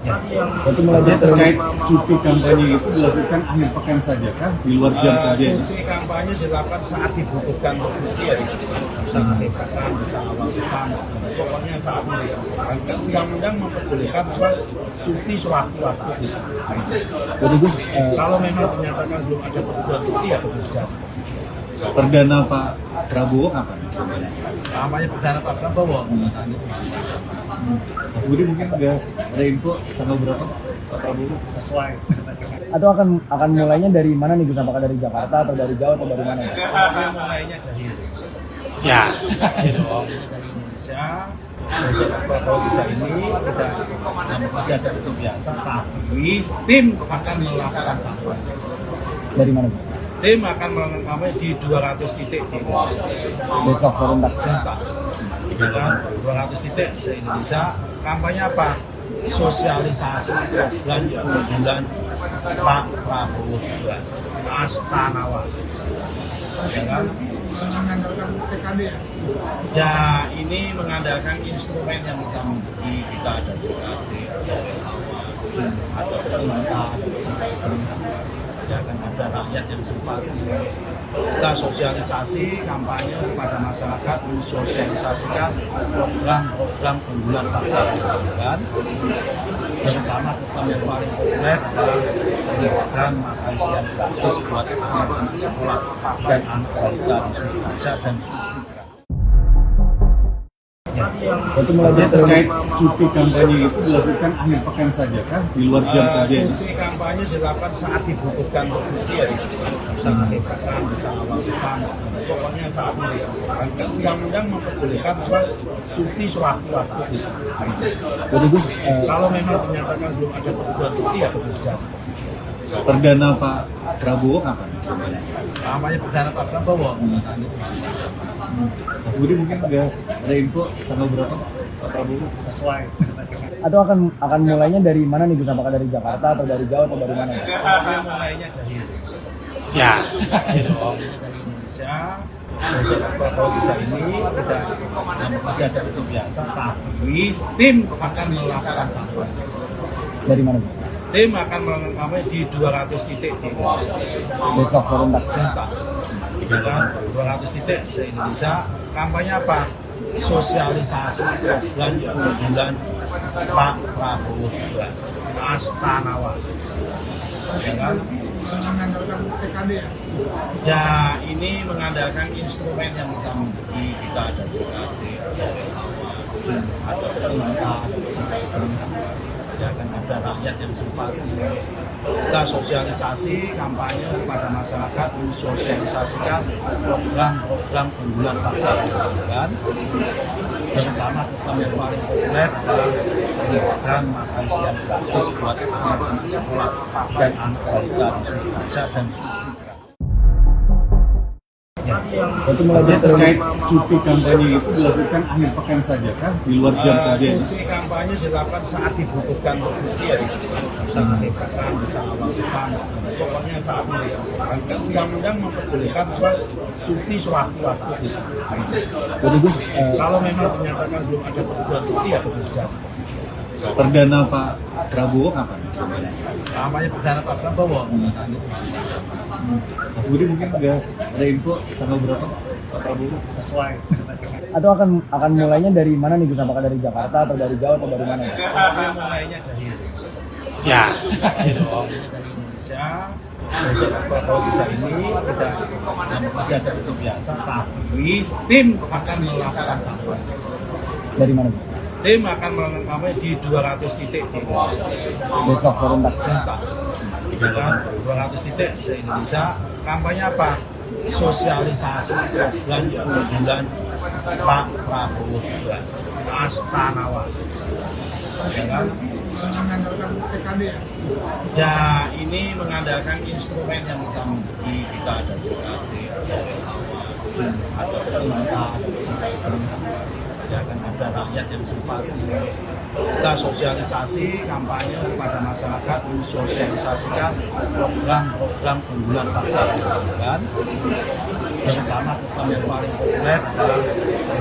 Itu mulai terkait cuti kampanye itu dilakukan akhir pekan saja kan, di luar jam kerja? Cuti kampanye dilakukan saat dibutuhkan untuk cuti ya, bisa akhir pekan, bisa awal pekan, pokoknya saat dibutuhkan. Kan undang-undang memperbolehkan apa cuti sewaktu-waktu. Jadi Gus, Kalau memang dinyatakan belum ada kebutuhan cuti ya bekerja. perdana Pak Prabowo kapan? Namanya perdana Pak Prabowo. Mas Budi mungkin ada info tanggal berapa Pak Prabowo? Sesuai. Atau akan mulainya dari mana nih Gus? Apakah dari Jakarta atau dari Jawa atau dari mana? Mulainya dari Indonesia. Ya, gitu. Dari Indonesia. Besok Pak Prabowo kita ini tidak bekerja seperti biasa, tapi tim akan melakukan kampanye. Dari mana? Tim akan melakukan kampanye di 200 titik di Indonesia. Besok serentak. Serentak. Kan 200 titik di Indonesia. Kampanye apa? Sosialisasi program unggulan Pak Prabowo juga. Astanawa. Ya kan? Ya ini mengandalkan instrumen yang kita miliki. Kita ada BKD, ada pecinta, ya kan ada rakyat yang simpati. Kita sosialisasi kampanye kepada masyarakat, mensosialisasikan program unggulan Pak Prabowo kan. Terutama program yang paling populer adalah program makan siang gratis buat anak-anak sekolah dan anak balita di seluruh Indonesia dan susu. Itu mulai terkait cuti kampanye itu dilakukan akhir pekan saja kan, di luar jam kerja? Cuti kampanye dilakukan saat dibutuhkan untuk cuti ya, bisa akhir pekan, bisa awal pekan, pokoknya saat dibutuhkan. Kan undang-undang memperbolehkan apa cuti sewaktu-waktu. Jadi Gus, Kalau memang dinyatakan belum ada kebutuhan cuti ya bekerja. perdana Pak Prabowo kapan? Namanya perdana Pak Prabowo. Mas Budi mungkin ada info tanggal berapa Pak Prabowo? Sesuai. Atau akan mulainya dari mana nih Gus? Apakah dari Jakarta atau dari Jawa atau dari mana? Mulainya dari Indonesia. Ya, gitu. Dari Indonesia. Besok Pak Prabowo kita ini tidak bekerja seperti biasa, tapi tim akan melakukan kampanye. Dari mana? Tim akan melakukan kampanye di 200 titik di Indonesia. Besok serentak. Serentak. Ya kan 200 titik di Indonesia. Kampanye apa? Sosialisasi program unggulan Pak Prabowo juga. Astanawa. Ya kan? Ya ini mengandalkan instrumen yang kita miliki. Kita ada BKD, ada pecinta, ya kan ada rakyat yang simpati. Kita sosialisasi kampanye kepada masyarakat, mensosialisasikan program unggulan Pak Prabowo kan. Terutama program yang paling populer adalah program makan siang gratis buat anak-anak sekolah dan anak balita di seluruh Indonesia dan susu. Itu mulai terkait cuti kampanye itu dilakukan akhir pekan saja kan, di luar jam kerja? Cuti kampanye dilakukan saat dibutuhkan untuk cuti ya, bisa akhir pekan, bisa awal pekan, pokoknya saat dibutuhkan. Kan undang-undang memperbolehkan apa cuti sewaktu-waktu. Jadi Gus, Kalau memang dinyatakan belum ada kebutuhan cuti ya bekerja. perdana Pak Prabowo kapan? Namanya perdana Pak Prabowo. Mas Budi mungkin ada info tanggal berapa Pak Prabowo? Sesuai. Atau akan mulainya dari mana nih Gus? Apakah dari Jakarta atau dari Jawa atau dari mana? Mulainya dari Indonesia. Ya, gitu. Dari Indonesia. Besok Pak Prabowo kita ini tidak bekerja seperti biasa, tapi tim akan melakukan kampanye. Dari mana? Tim akan melakukan kampanye di 200 titik di Indonesia. Besok serentak. Serentak. Ya kan 200 titik di Indonesia. Kampanye apa? Sosialisasi program unggulan Pak Prabowo juga. Astanawa. Ya kan? Ya ini mengandalkan instrumen yang kita miliki. Kita ada BKD, ada pecinta, ya kan ada rakyat yang simpati. Kita sosialisasi kampanye kepada masyarakat, mensosialisasikan program unggulan Pak Prabowo kan. Terutama program yang paling populer adalah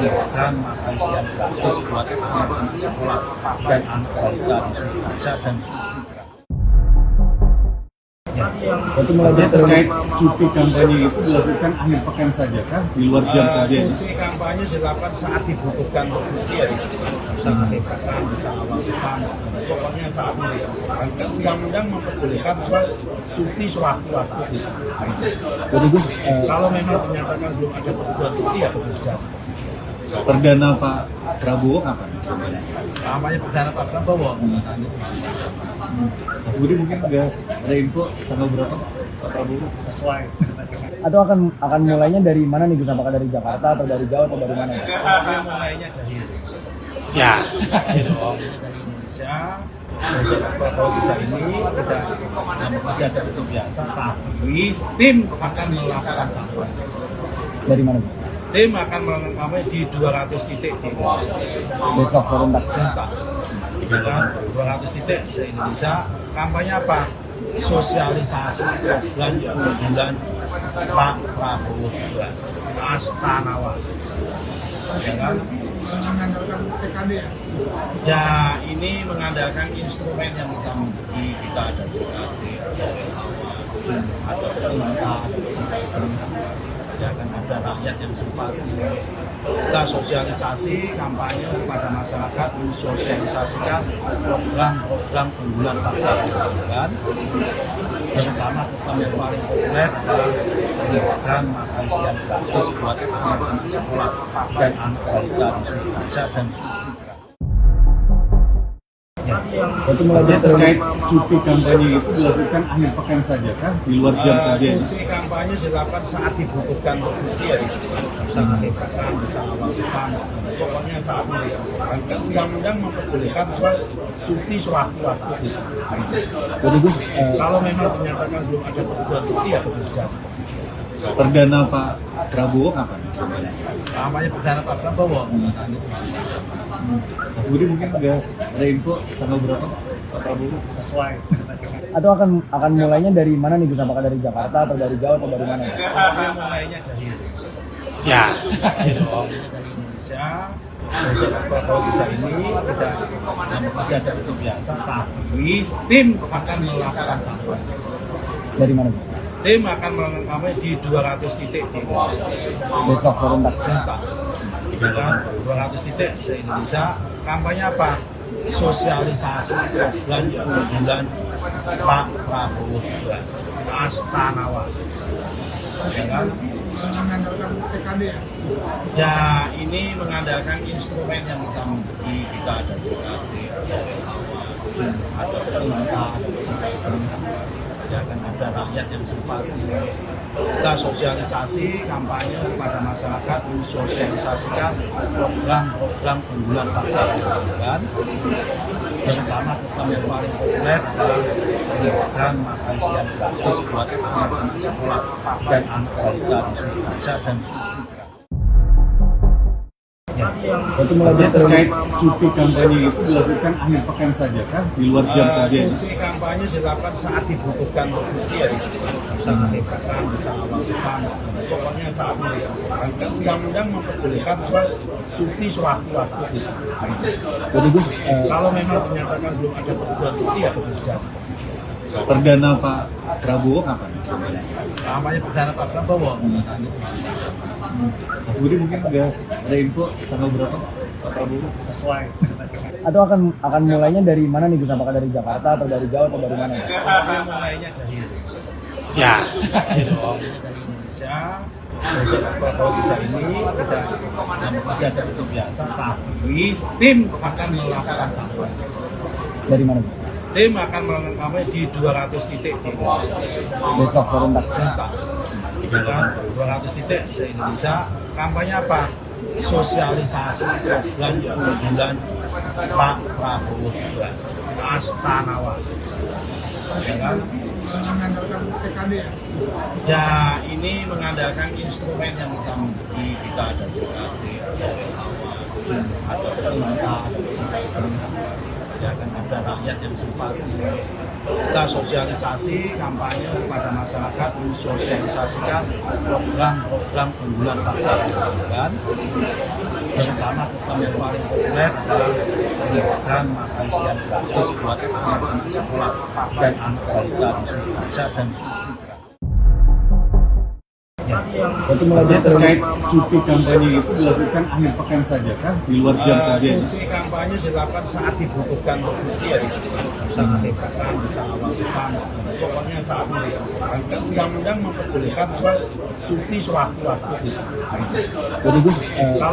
program makan siang gratis buat anak-anak sekolah dan anak balita di Surabaya dan susu gratis. Berarti mulai terkait cuti kampanye itu dilakukan akhir pekan saja kan? Di luar jam kerja? Cuti kampanye dilakukan saat dibutuhkan untuk cuti ya, bisa akhir pekan, bisa awal pekan, pokoknya saat dibutuhkan. Kan undang-undang memperbolehkan cuti sewaktu-waktu. Jadi Gus, Kalau memang dinyatakan belum ada kebutuhan cuti ya bekerja. perdana Pak Prabowo kapan? Namanya perdana Pak Prabowo. Mas Budi mungkin udah ada info tanggal berapa Pak Prabowo? Sesuai. Atau akan mulainya dari mana nih Gus? Apakah dari Jakarta atau dari Jawa atau dari mana? Mulainya dari Indonesia. Ya, gitu. Dari Indonesia. Besok Pak Prabowo kita ini tidak bekerja seperti biasa, tapi tim akan melakukan kampanye. Dari mana? Gus? Tim akan melakukan kampanye di 200 titik di Indonesia. Besok serentak. Serentak. Ya kan, 200 titik di Indonesia. Kampanye apa? Sosialisasi program unggulan Pak Prabowo juga. Astanawa. Ya kan? Ya, ini mengandalkan instrumen yang kita miliki. Kita ada BKD, ada cinta, ya kan ada rakyat yang simpati. Kita sosialisasi kampanye kepada masyarakat, mensosialisasikan program unggulan Pak Prabowo kan. Terutama program yang paling populer adalah program makan siang gratis buat anak-anak sekolah dan anak balita di Surabaya dan susu gratis. Berarti mulai terkait cuti kampanye itu dilakukan akhir pekan saja kan? Di luar jam kerja? Cuti kampanye dilakukan saat dibutuhkan untuk cuti ya, bisa akhir pekan, bisa awal pekan, pokoknya saat dibutuhkan. Kan undang-undang memperbolehkan cuti sewaktu-waktu. Jadi Gus, Kalau memang dinyatakan belum ada kebutuhan cuti ya bekerja. perdana Pak Prabowo kapan? Namanya perdana Pak Prabowo. Mas Budi mungkin udah ada info tanggal berapa Pak Prabowo? Sesuai. Atau akan mulainya dari mana nih Gus? Apakah dari Jakarta atau dari Jawa atau dari mana? Mulainya dari Indonesia. Ya, gitu. Dari Indonesia. Besok Pak Prabowo kita ini tidak bekerja seperti biasa, tapi tim akan melakukan kampanye. Dari mana? Gus? Tim akan melakukan kampanye di 200 titik di Indonesia. Besok serentak. Serentak. Ya kan, 200 titik di Indonesia. Kampanye apa? Sosialisasi program unggulan Pak Prabowo juga. Astanawa. Ya kan? Ya, ini mengandalkan instrumen yang kita miliki. Kita ada BKD, ada cinta, ya kan ada rakyat yang simpati. Kita sosialisasi kampanye kepada masyarakat, mensosialisasikan program unggulan Pak Prabowo kan. Terutama program yang paling populer adalah program makan siang gratis buat anak-anak sekolah dan anak balita di Surabaya dan susu gratis. Berarti mulai terkait cuti kampanye itu dilakukan akhir pekan saja kan? Di luar jam kerja? Cuti kampanye dilakukan saat dibutuhkan untuk cuti ya, bisa akhir pekan, bisa awal pekan, pokoknya saat dibutuhkan. Kan undang-undang memperbolehkan cuti sewaktu-waktu. Jadi Gus, Kalau memang dinyatakan belum ada kebutuhan cuti ya bekerja. perdana Pak Prabowo kapan? Namanya perdana Pak Prabowo. Mas Budi mungkin udah ada info tanggal berapa Pak Prabowo? Sesuai. Atau akan mulainya dari mana nih Gus? Apakah dari Jakarta atau dari Jawa atau dari mana? Mulainya dari Indonesia. Ya, gitu. Dari Indonesia. Besok Pak Prabowo kita ini tidak bekerja seperti biasa, tapi tim akan melakukan kampanye. Dari mana? Gus? Tim akan melakukan kampanye di 200 titik di Indonesia. Besok serentak. Serentak. Ya kan, 200 titik di Indonesia. Kampanye apa? Sosialisasi program unggulan Pak Prabowo juga. Astanawa. Ya kan? Ya, ini mengandalkan instrumen yang kita miliki. Kita ada BKD, ada cinta, ya kan ada rakyat yang simpati. Kita sosialisasi kampanye kepada masyarakat, mensosialisasikan program unggulan Pak Jokowi, terutama program yang paling populer adalah program makan siang gratis buat anak-anak sekolah dan anak balita di Surabaya dan susu. Itu mulai Artinya terkait cuti kampanye itu dilakukan akhir pekan saja kah di luar jam kerja? Cuti kampanye dilakukan saat dibutuhkan untuk cuti ya, bisa akhir pekan, bisa awal pekan, pokoknya saat dibutuhkan. Kan undang-undang memperbolehkan cuti sewaktu-waktu. Jadi Gus, Kalau